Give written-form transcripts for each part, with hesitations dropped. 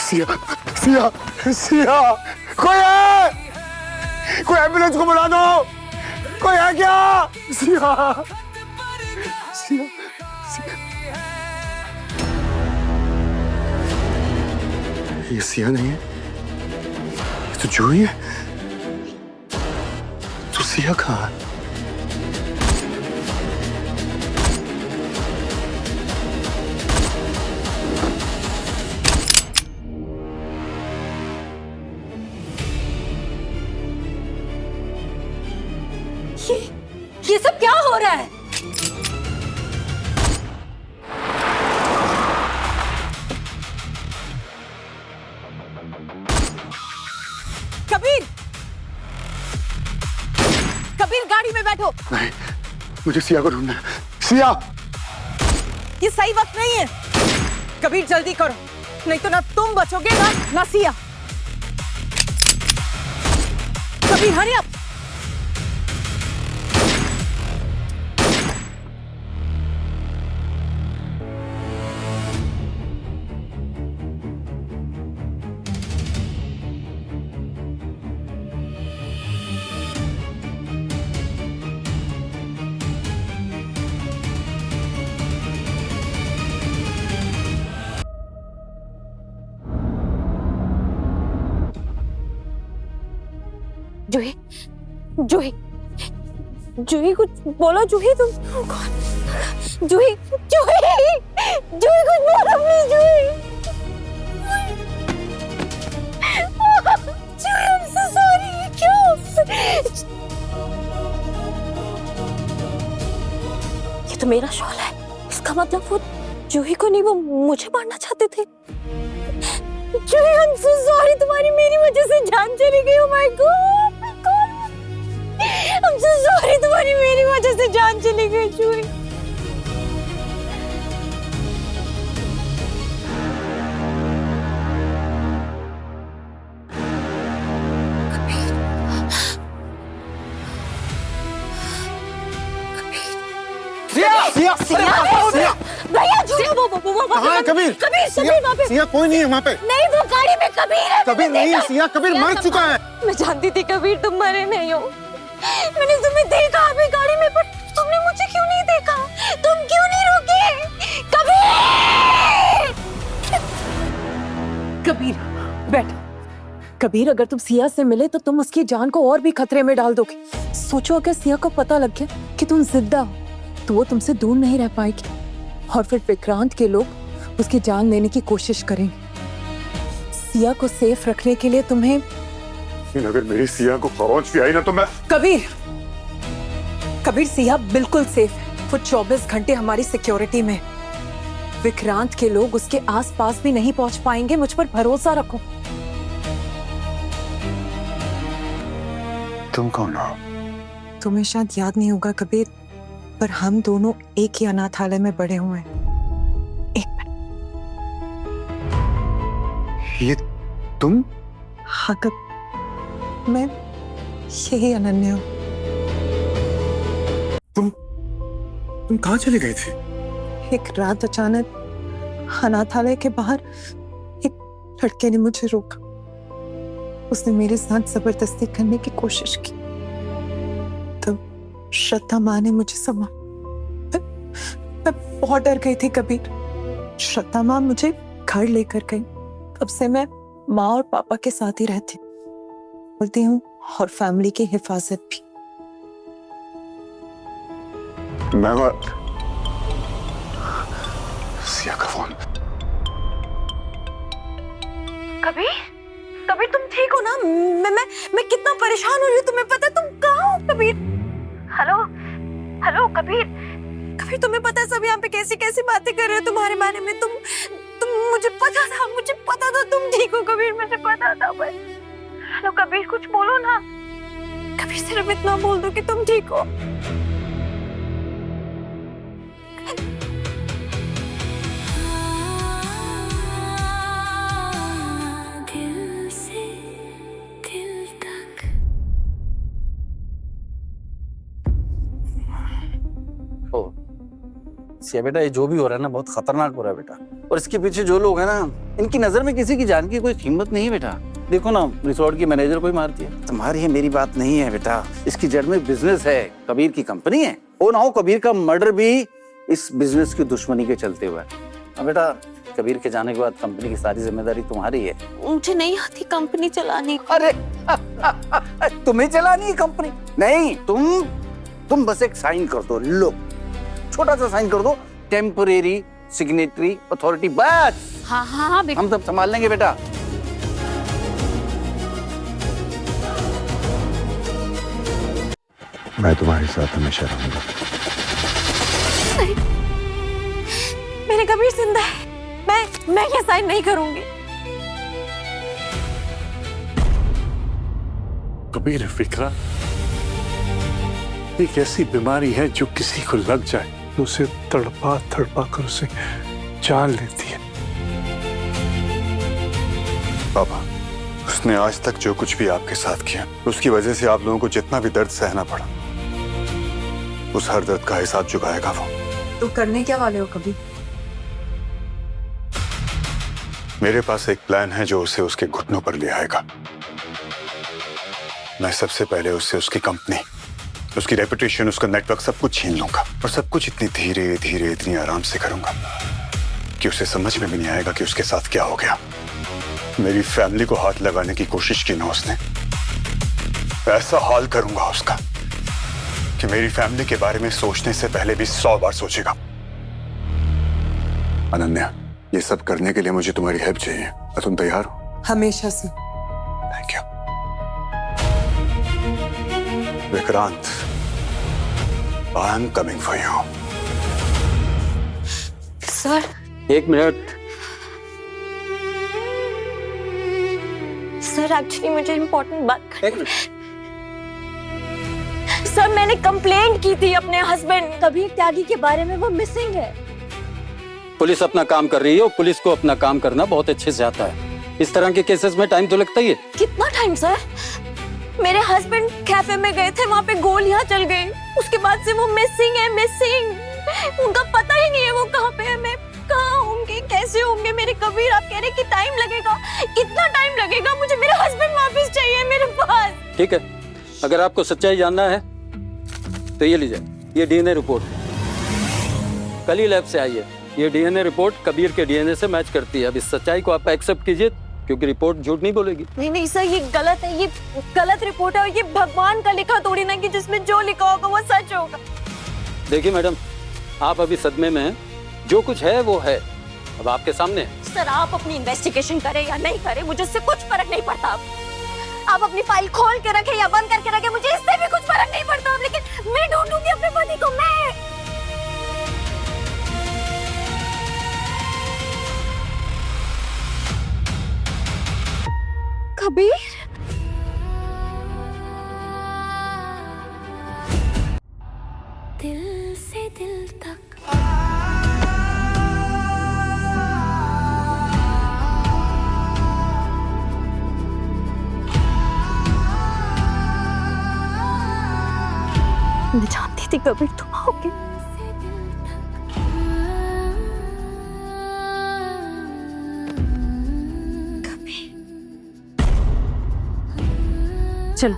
सिया, सिया, सिया, कोई है? कोई एम्बुलेंस को बुला दो। कोई है क्या? सिया, सिया, सिया। ये सिया नहीं है, ये तो जूही है। तो सिया कहाँ है? ये सब क्या हो रहा है? कबीर, कबीर गाड़ी में बैठो। नहीं, मुझे सिया को ढूंढना है। सिया, ये सही वक्त नहीं है। कबीर जल्दी करो, नहीं तो ना तुम बचोगे ना सिया। Kabir hurry up. जूही, जूही, जूही कुछ बोलो। जूही तुम जूही, जूही, जूही कुछ बोलो please. Juhi, Juhi I'm so sorry। क्यों? ये तो मेरा शॉल है, इसका मतलब वो जूही को नहीं, वो मुझे मारना चाहते थे। जूही I'm so sorry, तुम्हारी मेरी वजह से जान चली गई। Oh my God, I'm so sorry, तुम्हारी मेरी वजह से जान चली गई जूही। सिया, सिया, सिया, भैया झूठ वो कहाँ है कबीर? कबीर वहाँ पे। सिया कोई नहीं है वहाँ पे। नहीं, वो गाड़ी में कबीर है। कबीर नहीं है सिया, कबीर मर चुका है। मैं जानती थी कबीर तुम मरे नहीं हो। मैंने तुम्हें देखा अभी गाड़ी में, पर तुमने मुझे क्यों नहीं देखा? तुम क्यों नहीं रुके? कबीर! कबीर बैठ। कबीर, अगर तुम सिया से मिले तो तुम उसकी जान को और भी खतरे में डाल दोगे। सोचो अगर सिया को पता लग गया कि तुम जिंदा हो तो वो तुमसे दूर नहीं रह पाएगी और फिर विक्रांत के लोग उसकी जान लेने की कोशिश करेंगे। सिया को सेफ रखने के लिए तुम्हें, अगर मेरी सिया को खरोंच भी आई ना तो मैं। कबीर, कबीर सिया बिल्कुल सेफ है। वो 24 घंटे हमारी सिक्योरिटी में। विक्रांत के लोग उसके आसपास भी नहीं पहुंच पाएंगे। मुझ पर भरोसा रखो। तुम कौन हो? तुम्हें शायद याद नहीं होगा कबीर, पर हम दोनों एक ही अनाथालय में बड़े हुए हैं। ये तुम? हाँ कब, मैं यही अनन्या हूँ। तुम कहाँ चले गए थे? एक रात अचानक अनाथालय के बाहर एक लड़के ने मुझे रोका। उसने मेरे साथ जबरदस्ती करने की कोशिश की। तब श्रद्धा माँ ने मुझे मैं बहुत डर गई थी कबीर। श्रद्धा माँ मुझे घर लेकर गई। तब से मैं माँ और पापा के साथ ही रहती हूँ और फैमिली की हिफाजत भी। मैं सिया का फोन। कबीर, कबीर तुम ठीक हो ना? मैं कितना परेशान हो रही हूँ, तुम्हें पता है? तुम कहाँ हो कबीर? हेलो, हेलो कबीर, कबीर तुम्हें पता है सब यहाँ पे कैसी कैसी बातें कर रहे हो तुम्हारे बारे में। तुम मुझे पता था तुम ठीक हो कबीर, मुझे पता था। बस हेलो कबीर, कुछ बोलो ना कबीर, सिर्फ इतना बोल दो कि तुम ठीक हो। सिया बेटा, ये जो भी हो रहा है ना बहुत खतरनाक हो रहा है बेटा। और इसके पीछे जो लोग हैं ना इनकी नजर में किसी की जान की कोई कीमत नहीं है बेटा। देखो ना, रिसोर्ट की मैनेजर को ही मार दिया। तुम्हारी है मेरी बात नहीं है बेटा, इसकी जड़ में बिजनेस है, कबीर की कंपनी है। हो ना हो कबीर का मर्डर भी इस बिजनेस की दुश्मनी के चलते हुए। अब बेटा कबीर के जाने के बाद कंपनी की सारी जिम्मेदारी तुम्हारी है। मुझे नहीं आती कंपनी चलानी। अरे तुम्हें चलानी है कंपनी? नहीं, तुम बस एक साइन कर दो, लो छोटा सा साइन कर दो, टेम्परेरी सिग्नेटरी अथॉरिटी, बस। हाँ हाँ हाँ हम सब संभाल लेंगे बेटा। मैं तुम्हारे साथ हमेशा रहूंगा। मेरे कबीर जिंदा है, मैं ये साइन नहीं करूंगी। कबीर फिक्रा एक ऐसी बीमारी है जो किसी को लग जाए तो उसे तड़पा तड़पा कर उसे जान लेती है। पापा, उसने आज तक जो कुछ भी आपके साथ किया, उसकी वजह से आप लोगों को जितना भी दर्द सहना पड़ा, उस हर दर्द का हिसाब चुकाएगा वो। तो करने क्या वाले हो कभी? मेरे पास एक प्लान है जो उसे उसके घुटनों पर ले आएगा। मैं सबसे पहले उससे उसकी कंपनी, उसकी रेपुटेशन, उसका नेटवर्क सब कुछ छीन लूंगा, और सब कुछ इतनी धीरे धीरे इतनी आराम से करूंगा कि उसे समझ में भी नहीं आएगा कि उसके साथ क्या हो गया। मेरी फैमिली को हाथ लगाने की कोशिश की ना उसने, ऐसा हाल करूंगा उसका कि मेरी फैमिली के बारे में सोचने से पहले भी 100 बार सोचेगा। अनन्या, ये सब करने के लिए मुझे तुम्हारी हेल्प चाहिए। क्या तुम तैयार हो? हमेशा से। Thank you. Vikrant, I am coming for you. Sir, एक मिनट। सर एक्चुअली मुझे इम्पोर्टेंट बात करनी है। सर मैंने कंप्लेंट की थी अपने हस्बैंड कबीर त्यागी के बारे में, वो मिसिंग है। पुलिस अपना काम कर रही है और पुलिस को अपना काम करना बहुत अच्छे से आता है। इस तरह के केसेस में टाइम तो लगता ही है। कितना टाइम सर? मेरे हस्बैंड कैफे में गए थे, वहाँ पे गोलियां चल गई, उसके बाद से वो मिसिंग है, मिसिंग। उनका पता ही नहीं है वो कहाँ पे है। मैं कहाँ होंगे, कैसे होंगे मेरे कबीर? आप कह रहे कि टाइम लगेगा, कितना टाइम लगेगा? मुझे मेरा हस्बैंड वापस चाहिए मेरे पास। ठीक है, अगर आपको सच्चाई जानना है तो ये लीजिए, ये डीएनए रिपोर्ट कल ही लैब से आई है। ये डीएनए रिपोर्ट कबीर के डीएनए से मैच करती है। अब इस सच्चाई को आप एक्सेप्ट कीजिए, क्योंकि रिपोर्ट झूठ नहीं बोलेगी। नहीं नहीं सर, ये गलत है, ये गलत रिपोर्ट है, और ये भगवान का लिखा थोड़ी ना कि जिसमें जो लिखा होगा वो सच होगा। देखिए मैडम, आप अभी सदमे में हैं, जो कुछ है वो है, अब आपके सामने है। सर आप अपनी इन्वेस्टिगेशन करें या नहीं करें, मुझे इससे कुछ फर्क नहीं पड़ता। आप अपनी फाइल खोल के रखें या बंद करके रखें, मुझे इससे भी कुछ फर्क नहीं पड़ता। लेकिन मैं ढूंढूंगी अपने पति को। मैं कबीर, दिल से दिल तक। मैं जानती थी कबीर तुम आओगे। कबीर, चलो।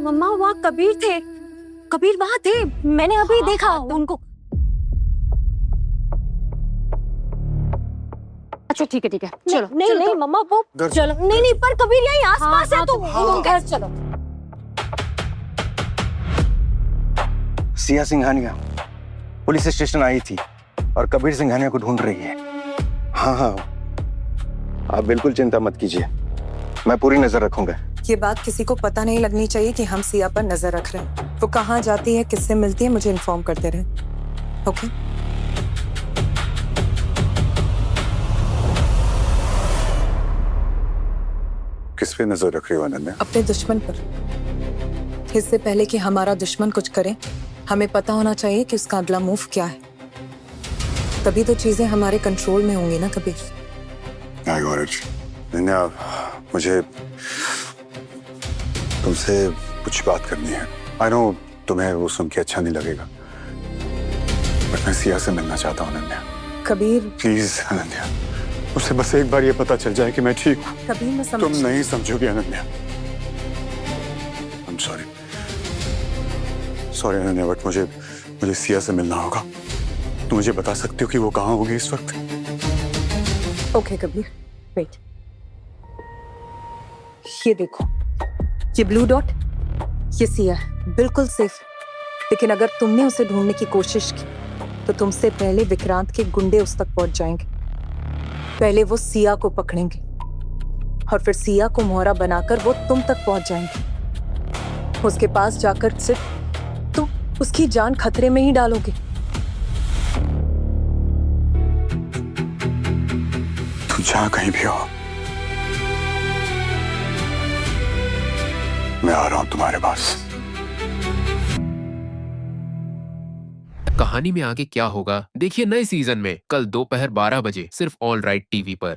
मम्मा वहाँ कबीर थे, कबीर वहाँ थे, मैंने अभी देखा उनको। अच्छा ठीक है चलो। नहीं नहीं मम्मा वो चलो। नहीं नहीं पर कबीर यहीं आसपास है, तो घर चलो। सिया सिंघानिया पुलिस स्टेशन आई थी और कबीर सिंघानिया को ढूंढ रही है। हाँ, आप बिल्कुल चिंता मत कीजिए, मैं पूरी नजर रखूंगा। ये बात किसी को पता नहीं लगनी चाहिए कि हम सिया पर नजर रख रहे हैं। वो कहाँ जाती है, किससे मिलती है, मुझे इन्फॉर्म करते रहे। ओके? किस पे नजर रख रही हो अनन्या? अपने दुश्मन पर। इससे पहले कि हमारा दुश्मन कुछ करे, हमें पता होना चाहिए कि उसका अगला मूव क्या है। तभी तो चीजें हमारे कंट्रोल में होंगी ना Kabir. I got it. Ananya, मुझे तुमसे कुछ बात करनी है। I know तुम्हें वो सुन के अच्छा नहीं लगेगा, बट मैं सिया से मिलना चाहता हूँ अनन्या। कबीर, प्लीज अनन्या, उसे बस एक बार ये पता चल जाए कि मैं ठीक हूँ। कबीर मैं तुम समझ नहीं समझोगी Ananya. I'm sorry. Sorry Ananya, but मुझे सिया से मिलना होगा। तुम मुझे बता सकती हो कि वो कहाँ होगी इस वक्त? Okay Kabir, wait. ये देखो, ये ब्लू डॉट, ये सिया है, बिल्कुल सेफ। लेकिन अगर तुमने उसे ढूंढने की कोशिश की तो तुमसे पहले विक्रांत के गुंडे उस तक पहुंच जाएंगे। पहले वो सिया को पकड़ेंगे और फिर सिया को मोहरा बनाकर वो तुम तक पहुंच जाएंगे। उसके पास जाकर सिर्फ तुम उसकी जान खतरे में ही डालोगे। तुम जहाँ कहीं भी हो, मैं आ रहा हूँ तुम्हारे पास। कहानी में आगे क्या होगा देखिए नए सीजन में कल दोपहर 12 बजे सिर्फ ऑल राइट टीवी पर।